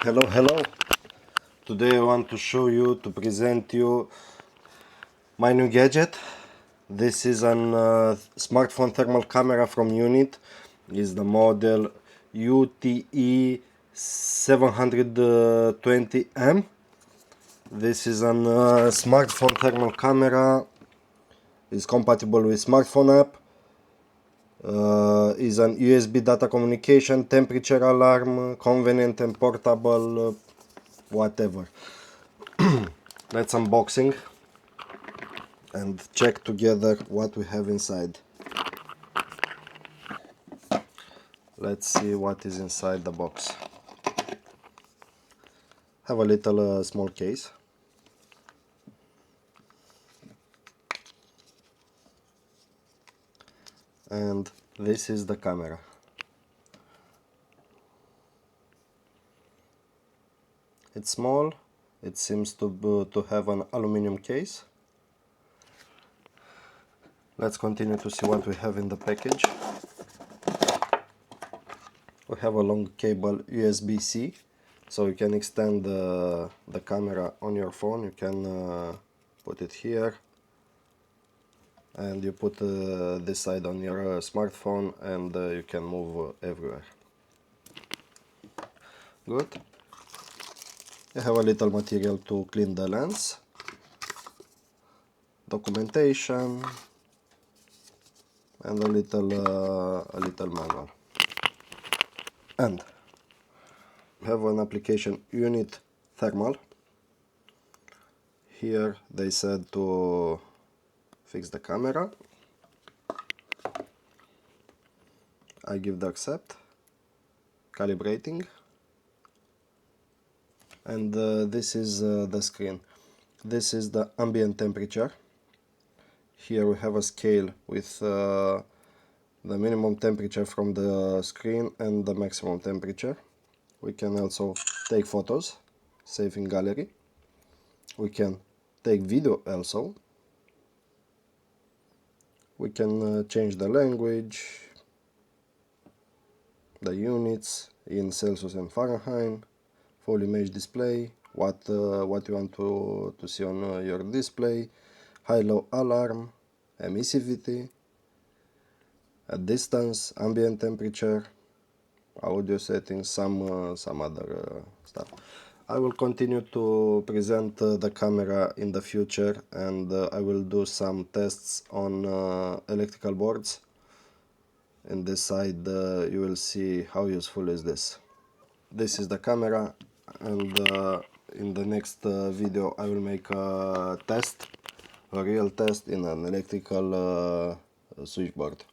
Hello. Today I want to show you, to present you my new gadget. This is an smartphone thermal camera from UNI-T. Is the model UTi720M. This is an smartphone thermal camera. Is compatible with smartphone app. Is an USB data communication, temperature alarm, convenient and portable, whatever. Let's unboxing and check together what we have inside. Let's see what is inside the box. Have a little small case. And this is the camera. It's small. It seems to have an aluminum case. Let's continue to see what we have in the package. We have a long cable USB-C, so you can extend the camera on your phone. You can put it here, and you put this side on your smartphone, and you can move everywhere. Good. You have a little material to clean the lens, documentation, and a little manual. And we have an application, UNI-T Thermal. Here they said to fix the camera. I give the accept, calibrating, and this is the screen. This is the ambient temperature. Here we have a scale with the minimum temperature from the screen and the maximum temperature. We can also take photos, save in gallery. We can take video also. We can change the language, the units in Celsius and Fahrenheit, full image display, what you want to see on your display, high-low alarm, emissivity, a distance, ambient temperature, audio settings, some other stuff. I will continue to present the camera in the future, and I will do some tests on electrical boards. In this side you will see how useful is this. This is the camera, and in the next video I will make a test, a real test in an electrical switchboard.